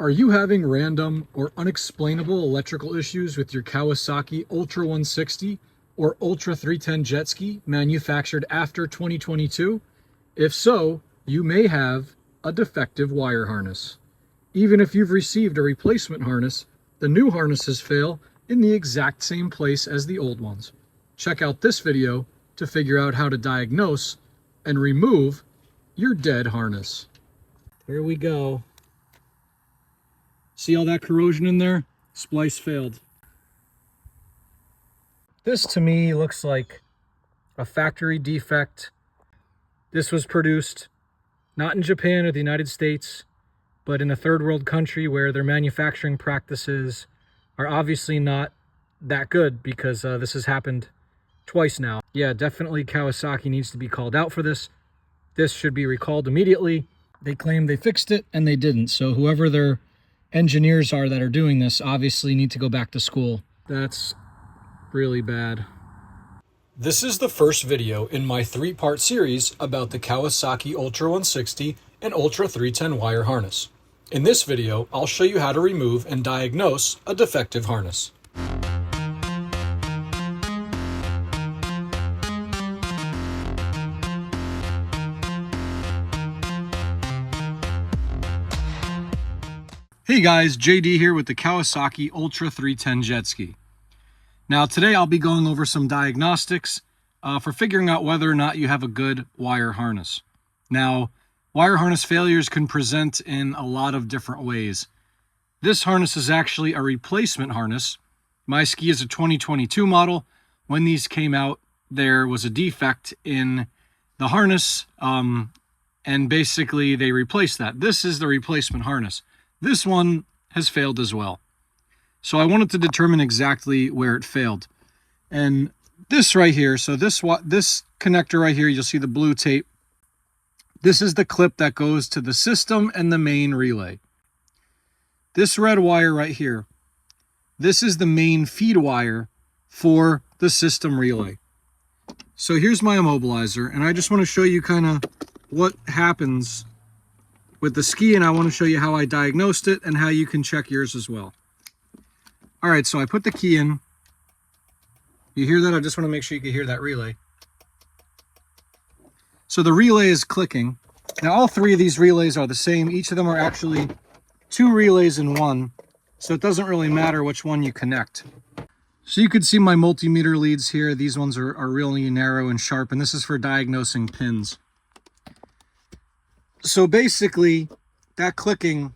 Are you having random or unexplainable electrical issues with your Kawasaki Ultra 160 or Ultra 310 jet ski manufactured after 2022? If so, you may have a defective wire harness. Even if you've received a replacement harness, the new harnesses fail in the exact same place as the old ones. Check out this video to figure out how to diagnose and remove your dead harness. Here we go. See all that corrosion in there? Splice failed. This to me looks like a factory defect. This was produced not in Japan or the United States, but in a third world country where their manufacturing practices are obviously not that good, because this has happened twice now. Yeah, definitely Kawasaki needs to be called out for this. This should be recalled immediately. They claim they fixed it and they didn't. So whoever their engineers are that are doing this obviously need to go back to school. That's really bad. This is the first video in my 3-part series about the Kawasaki Ultra 160 and Ultra 310 wire harness. In this video, I'll show you how to remove and diagnose a defective harness. Hey guys, JD here with the Kawasaki Ultra 310 jet ski. Now today I'll be going over some diagnostics for figuring out whether or not you have a good wire harness. Now, wire harness failures can present in a lot of different ways. This harness is actually a replacement harness. My ski is a 2022 model. When these came out, there was a defect in the harness, and basically they replaced that. This is the replacement harness. This one has failed as well. So I wanted to determine exactly where it failed. And this right here, so this connector right here, you'll see the blue tape. This is the clip that goes to the system and the main relay. This red wire right here, this is the main feed wire for the system relay. So here's my immobilizer, and I just want to show you kind of what happens with the ski, and I want to show you how I diagnosed it and how you can check yours as well. All right, so I put the key in. You hear that? I just want to make sure you can hear that relay. So the relay is clicking. Now all 3 of these relays are the same. Each of them are actually 2 relays in one, so it doesn't really matter which one you connect. So you can see my multimeter leads here. These ones are really narrow and sharp, and this is for diagnosing pins. So basically, that clicking,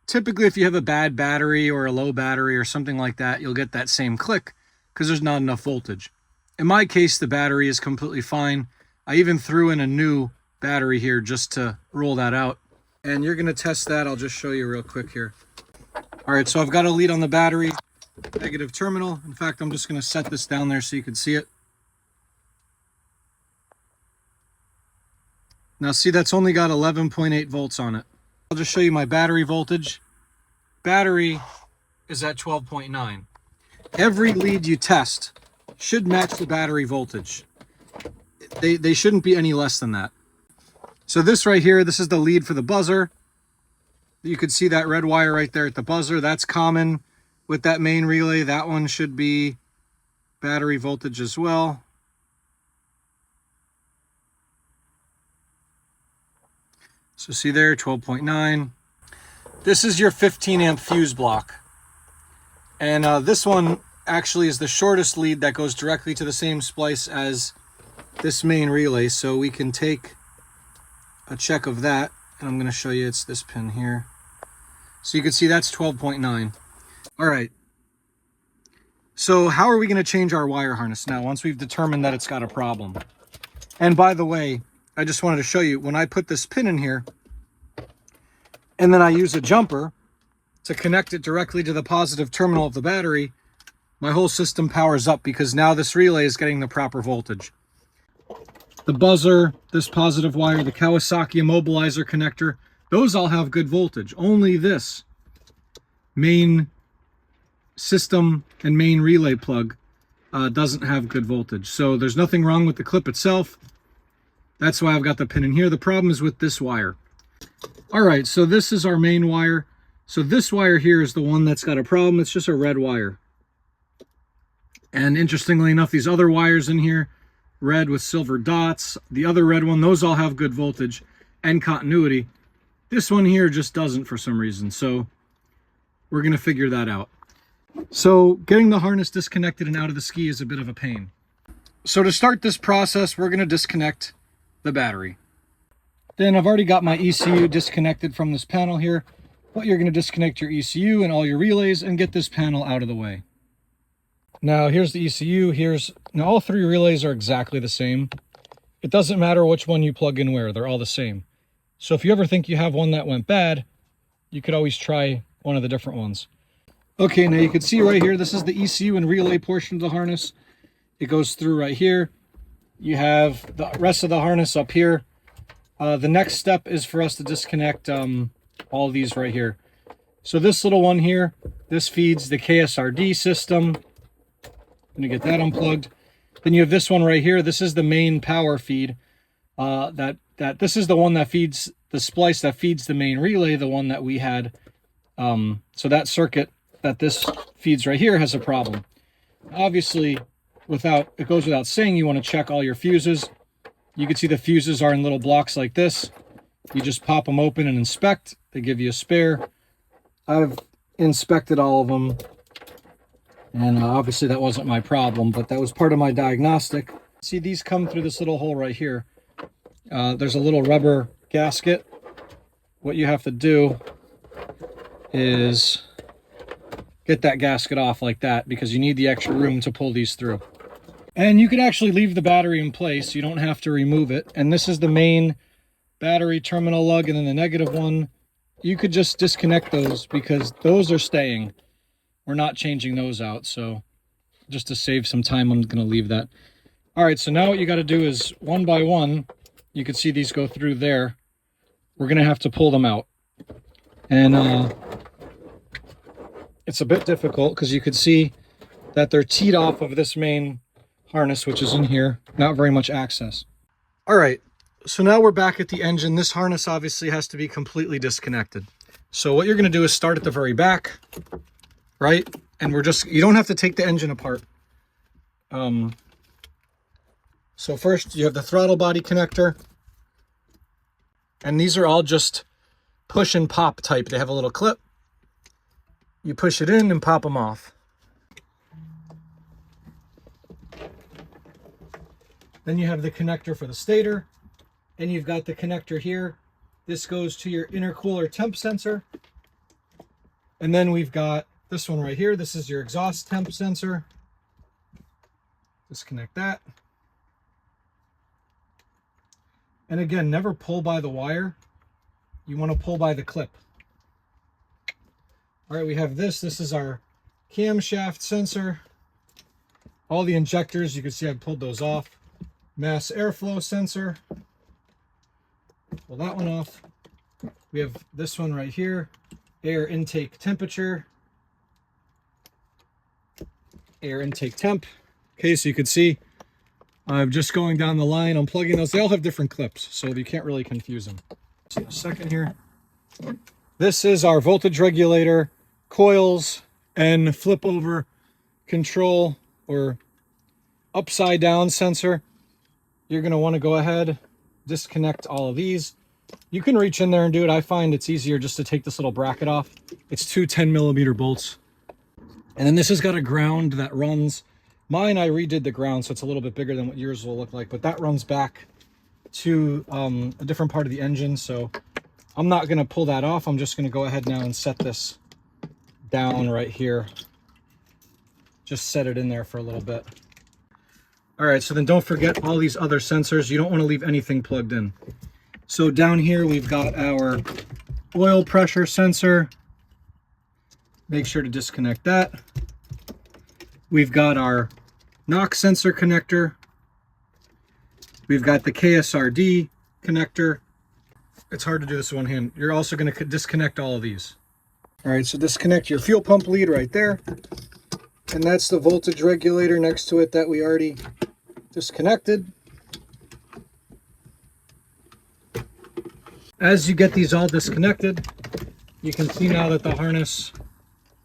typically if you have a bad battery or a low battery or something like that, you'll get that same click because there's not enough voltage. In my case, the battery is completely fine. I even threw in a new battery here just to rule that out. And you're going to test that. I'll just show you real quick here. All right, so I've got a lead on the battery, negative terminal. In fact, I'm just going to set this down there so you can see it. Now see, that's only got 11.8 volts on it. I'll just show you my battery voltage. Battery is at 12.9. Every lead you test should match the battery voltage. They shouldn't be any less than that. So this right here, this is the lead for the buzzer. You can see that red wire right there at the buzzer. That's common with that main relay. That one should be battery voltage as well. So see there, 12.9. This is your 15 amp fuse block. And this one actually is the shortest lead that goes directly to the same splice as this main relay. So we can take a check of that. And I'm going to show you, it's this pin here. So you can see that's 12.9. All right. So how are we going to change our wire harness now once we've determined that it's got a problem? And by the way, I just wanted to show you, when I put this pin in here, and then I use a jumper to connect it directly to the positive terminal of the battery, my whole system powers up because now this relay is getting the proper voltage. The buzzer, this positive wire, the Kawasaki immobilizer connector, those all have good voltage. Only this main system and main relay plug doesn't have good voltage. So there's nothing wrong with the clip itself. That's why I've got the pin in here. The problem is with this wire. All right, so this is our main wire. So this wire here is the one that's got a problem. It's just a red wire. And interestingly enough, these other wires in here, red with silver dots, the other red one, those all have good voltage and continuity. This one here just doesn't for some reason. So we're going to figure that out. So getting the harness disconnected and out of the ski is a bit of a pain. So to start this process, we're going to disconnect the battery. Then I've already got my ECU disconnected from this panel here, but you're going to disconnect your ECU and all your relays and get this panel out of the way. Now here's the ECU. Now all three relays are exactly the same. It doesn't matter which one you plug in where, they're all the same. So if you ever think you have one that went bad, you could always try one of the different ones. Okay, now you can see right here, this is the ECU and relay portion of the harness. It goes through right here. You have the rest of the harness up here. The next step is for us to disconnect all of these right here. So this little one here, this feeds the KSRD system. I'm gonna get that unplugged. Then you have this one right here. This is the main power feed. This is the one that feeds the splice that feeds the main relay, the one that we had. So that circuit that this feeds right here has a problem. Obviously, it goes without saying, you want to check all your fuses. You can see the fuses are in little blocks like this. You just pop them open and inspect. They give you a spare. I've inspected all of them. And obviously that wasn't my problem, but that was part of my diagnostic. See, these come through this little hole right here. There's a little rubber gasket. What you have to do is get that gasket off like that, because you need the extra room to pull these through. And you can actually leave the battery in place. You don't have to remove it. And this is the main battery terminal lug, and then the negative one. You could just disconnect those because those are staying. We're not changing those out. So just to save some time, I'm going to leave that. All right, so now what you got to do is one by one, you can see these go through there. We're going to have to pull them out. And it's a bit difficult because you could see that they're teed off of this main harness, which is in here. Not very much access. All right, so now we're back at the engine. This harness obviously has to be completely disconnected. So what you're going to do is start at the very back, right? And you don't have to take the engine apart. So first you have the throttle body connector. And these are all just push and pop type. They have a little clip. You push it in and pop them off. Then you have the connector for the stator, and you've got the connector here. This goes to your intercooler temp sensor. And then we've got this one right here. This is your exhaust temp sensor. Disconnect that. And again, never pull by the wire. You want to pull by the clip. All right, we have this. This is our camshaft sensor. All the injectors, you can see I've pulled those off. Mass airflow sensor. Pull that one off. We have this one right here. Air intake temperature. Air intake temp. Okay, so you can see I'm just going down the line, unplugging those. They all have different clips, so you can't really confuse them. See a second here. This is our voltage regulator, coils, and flip over control or upside down sensor. You're going to want to go ahead, disconnect all of these. You can reach in there and do it. I find it's easier just to take this little bracket off. It's two 10mm bolts. And then this has got a ground that runs. Mine, I redid the ground, so it's a little bit bigger than what yours will look like, but that runs back to a different part of the engine. So I'm not going to pull that off. I'm just going to go ahead now and set this down right here. Just set it in there for a little bit. All right, so then don't forget all these other sensors. You don't want to leave anything plugged in. So down here, we've got our oil pressure sensor. Make sure to disconnect that. We've got our knock sensor connector. We've got the KSRD connector. It's hard to do this with one hand. You're also going to disconnect all of these. All right, so disconnect your fuel pump lead right there. And that's the voltage regulator next to it that we already disconnected. As you get these all disconnected, you can see now that the harness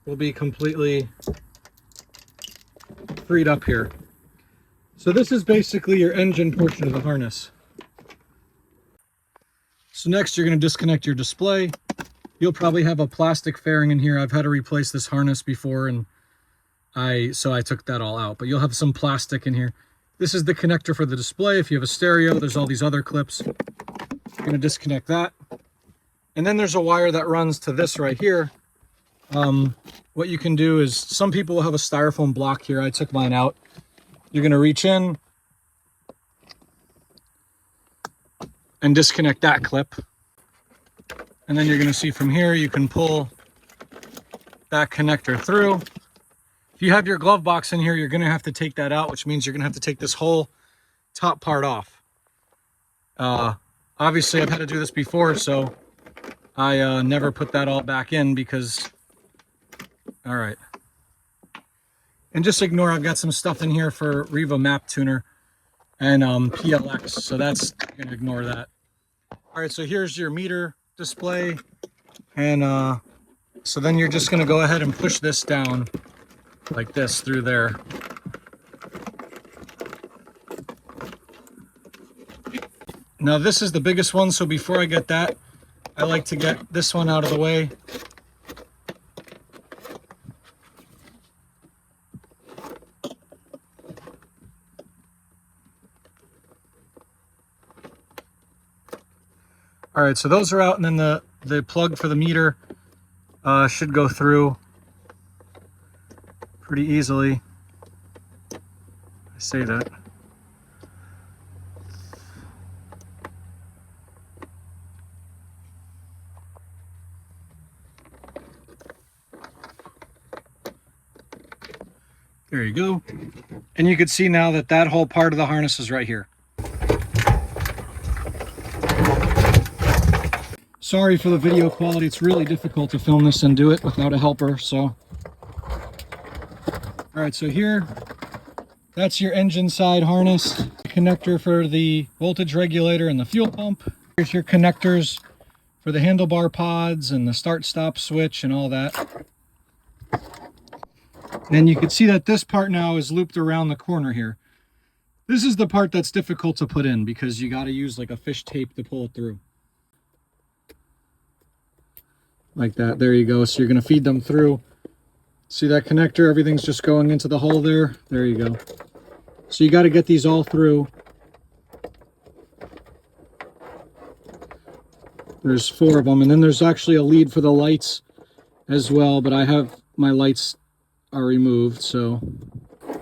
will be completely freed up here. So this is basically your engine portion of the harness. So next you're going to disconnect your display. You'll probably have a plastic fairing in here. I've had to replace this harness before, and so I took that all out, but you'll have some plastic in here. This is the connector for the display. If you have a stereo, there's all these other clips. You're going to disconnect that. And then there's a wire that runs to this right here. What you can do is, some people will have a styrofoam block here. I took mine out. You're going to reach in and disconnect that clip. And then you're going to see from here, you can pull that connector through. If you have your glove box in here, you're going to have to take that out, which means you're going to have to take this whole top part off. Obviously, I've had to do this before, so I never put that all back in because, all right. And just ignore, I've got some stuff in here for Riva map tuner and PLX, so that's, you're going to ignore that. All right, so here's your meter display, and so then you're just going to go ahead and push this down like this through there. Now this is the biggest one, so before I get that, I like to get this one out of the way. All right, so those are out, and then the plug for the meter should go through pretty easily. I say that. There you go. And you can see now that that whole part of the harness is right here. Sorry for the video quality. It's really difficult to film this and do it without a helper, so. All right, so here, that's your engine side harness. Connector for the voltage regulator and the fuel pump. Here's your connectors for the handlebar pods and the start-stop switch and all that. And you can see that this part now is looped around the corner here. This is the part that's difficult to put in because you got to use like a fish tape to pull it through. Like that, there you go. So you're going to feed them through. See that connector? Everything's just going into the hole there. There you go. So you got to get these all through. There's 4 of them, and then there's actually a lead for the lights as well, but I have my lights are removed. So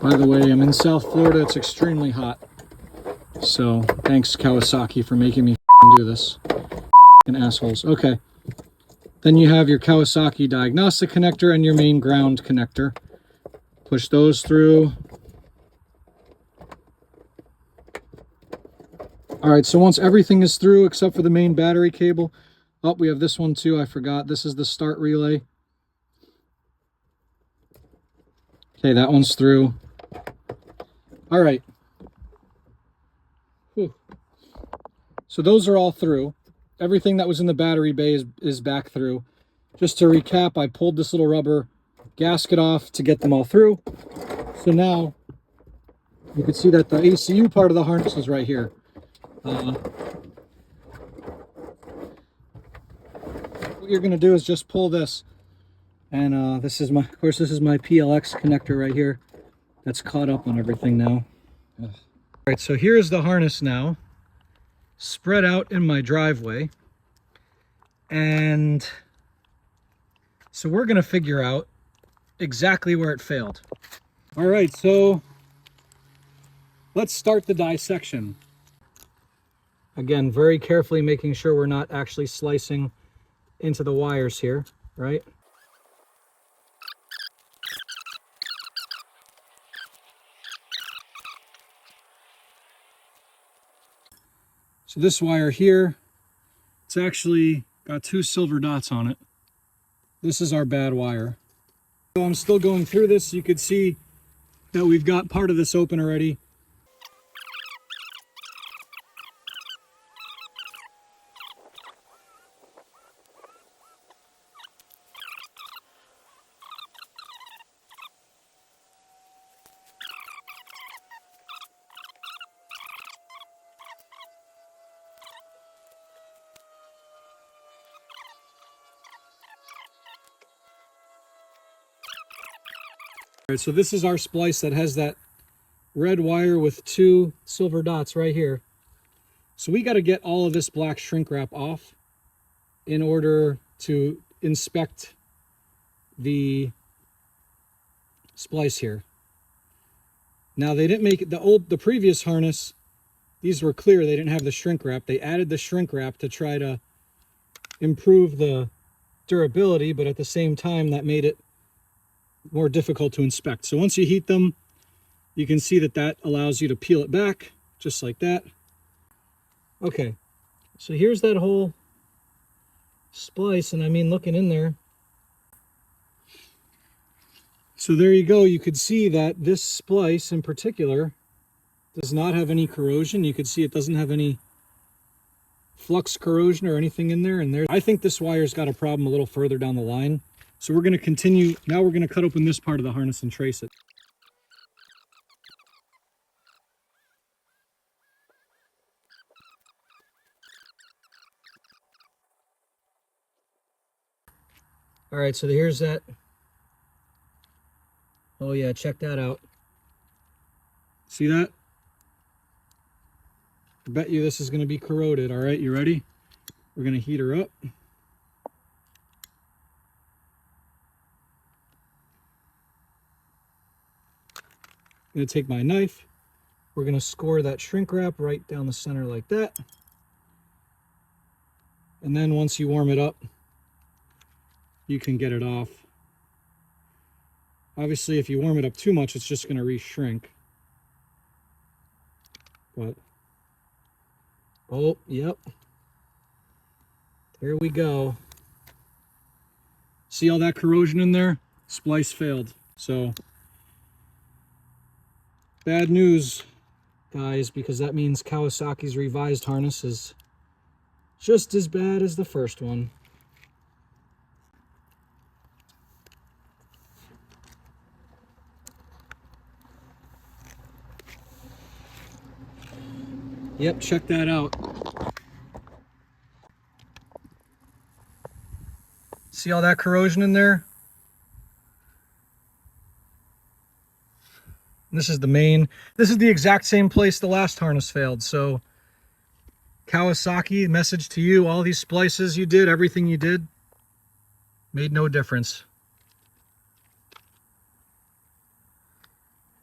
by the way, I'm in South Florida. It's extremely hot. So thanks Kawasaki for making me do this. F***ing assholes. Okay. Then you have your Kawasaki diagnostic connector and your main ground connector. Push those through. All right, so once everything is through except for the main battery cable. Oh, we have this one too, I forgot. This is the start relay. Okay, that one's through. All right. Whew. So those are all through. Everything that was in the battery bay is back through. Just to recap, I pulled this little rubber gasket off to get them all through. So now you can see that the ACU part of the harness is right here. What you're going to do is just pull this, and this is my, of course, this is my PLX connector right here. That's caught up on everything now. Ugh. All right, so here's the harness now, spread out in my driveway, and so we're going to figure out exactly where it failed. All right, so let's start the dissection. Again, very carefully making sure we're not actually slicing into the wires here, right? So this wire here, it's actually got 2 silver dots on it. This is our bad wire. So I'm still going through this. You could see that we've got part of this open already. right, so this is our splice that has that red wire with 2 silver dots right here. So we got to get all of this black shrink wrap off in order to inspect the splice here. Now they didn't make it, the previous harness, these were clear, they didn't have the shrink wrap. They added the shrink wrap to try to improve the durability, but at the same time that made it more difficult to inspect. So once you heat them, you can see that that allows you to peel it back just like that. Okay, so here's that whole splice, and I mean, looking in there, so there you go. You could see that this splice in particular does not have any corrosion. You could see it doesn't have any flux corrosion or anything in there. And there, I think this wire's got a problem a little further down the line. So we're going to continue. Now we're going to cut open this part of the harness and trace it. All right, so here's that. Oh yeah, check that out. See that? I bet you this is going to be corroded. All right, you ready? We're going to heat her up. I'm going to take my knife. We're going to score that shrink wrap right down the center like that. And then once you warm it up, you can get it off. Obviously, if you warm it up too much, it's just going to re-shrink. But, oh, yep. There we go. See all that corrosion in there? Splice failed. So, bad news, guys, because that means Kawasaki's revised harness is just as bad as the first one. Yep, check that out. See all that corrosion in there? This is the main. This is the exact same place the last harness failed. So Kawasaki, message to you, all these splices you did, everything you did, made no difference.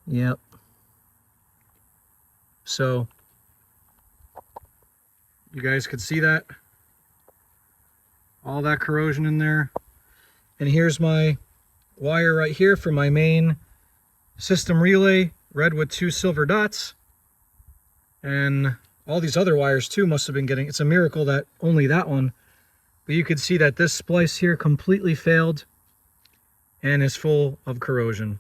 Yep. So you guys could see that. All that corrosion in there. And here's my wire right here for my main system relay, red with 2 silver dots. And all these other wires too must have been getting, it's a miracle that only that one. But you could see that this splice here completely failed and is full of corrosion.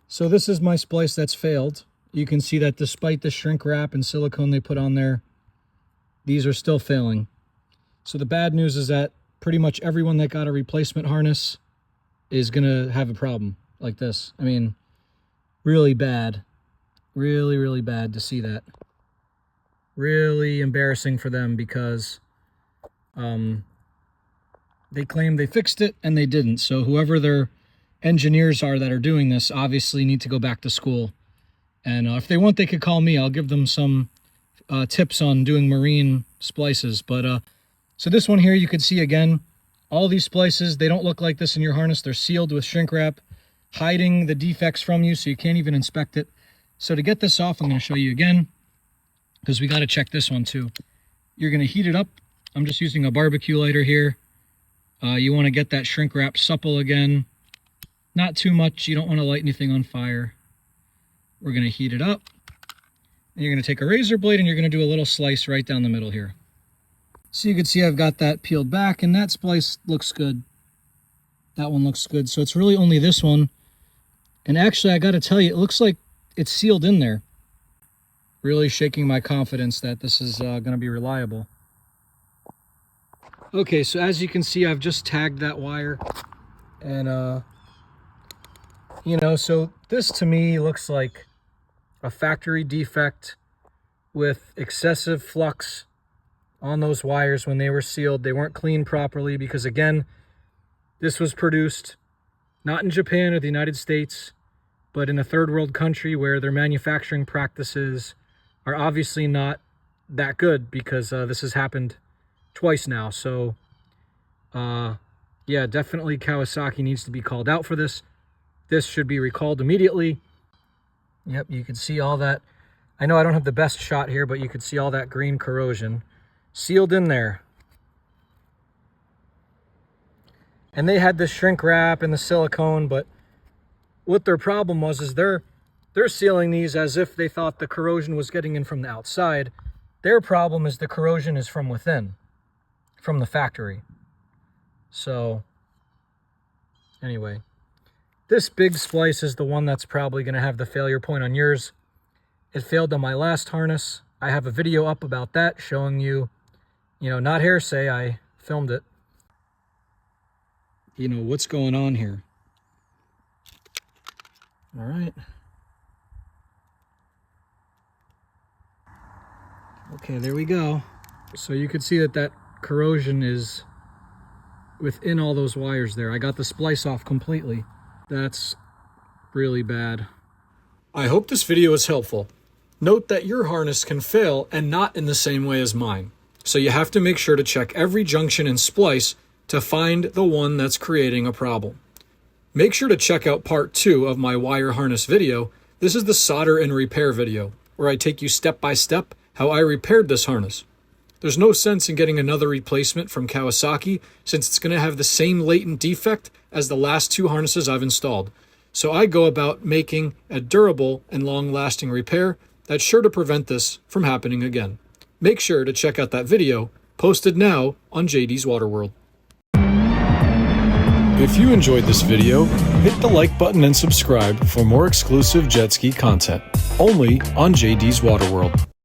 So this is my splice that's failed. You can see that despite the shrink wrap and silicone they put on there, these are still failing. So the bad news is that pretty much everyone that got a replacement harness is going to have a problem like this. I mean, really bad. Really, really bad to see that. Really embarrassing for them because they claim they fixed it and they didn't. So whoever their engineers are that are doing this obviously need to go back to school. And if they want, they could call me. I'll give them some tips on doing marine splices. But so this one here, you can see again, all these splices, they don't look like this in your harness. They're sealed with shrink wrap, hiding the defects from you so you can't even inspect it. So to get this off, I'm going to show you again, because we got to check this one too. You're going to heat it up. I'm just using a barbecue lighter here. You want to get that shrink wrap supple again. Not too much. You don't want to light anything on fire. We're going to heat it up. And you're going to take a razor blade and you're going to do a little slice right down the middle here. So you can see I've got that peeled back and that splice looks good. That one looks good. So it's really only this one. And actually, I got to tell you, it looks like it's sealed in there. Really shaking my confidence that this is going to be reliable. Okay, so as you can see, I've just tagged that wire. And, you know, so this to me looks like a factory defect with excessive flux on those wires when they were sealed. They weren't cleaned properly because, again, this was produced Not in Japan or the United States, but in a third world country where their manufacturing practices are obviously not that good, because this has happened twice now. So yeah, definitely Kawasaki needs to be called out for this. This should be recalled immediately. Yep, you can see all that. I know I don't have the best shot here, but you can see all that green corrosion sealed in there. And they had the shrink wrap and the silicone, but what their problem was is they're sealing these as if they thought the corrosion was getting in from the outside. Their problem is the corrosion is from within, from the factory. So anyway, this big splice is the one that's probably going to have the failure point on yours. It failed on my last harness. I have a video up about that showing you, not hearsay, I filmed it. What's going on here. All right. Okay, there we go. So you can see that corrosion is within all those wires there. I got the splice off completely. That's really bad. I hope this video is helpful. Note that your harness can fail and not in the same way as mine. So you have to make sure to check every junction and splice to find the one that's creating a problem. Make sure to check out part 2 of my wire harness video. This is the solder and repair video, where I take you step by step how I repaired this harness. There's no sense in getting another replacement from Kawasaki since it's going to have the same latent defect as the last 2 harnesses I've installed. So I go about making a durable and long-lasting repair that's sure to prevent this from happening again. Make sure to check out that video, posted now on JD's Waterworld. If you enjoyed this video, hit the like button and subscribe for more exclusive jet ski content, only on JD's Waterworld.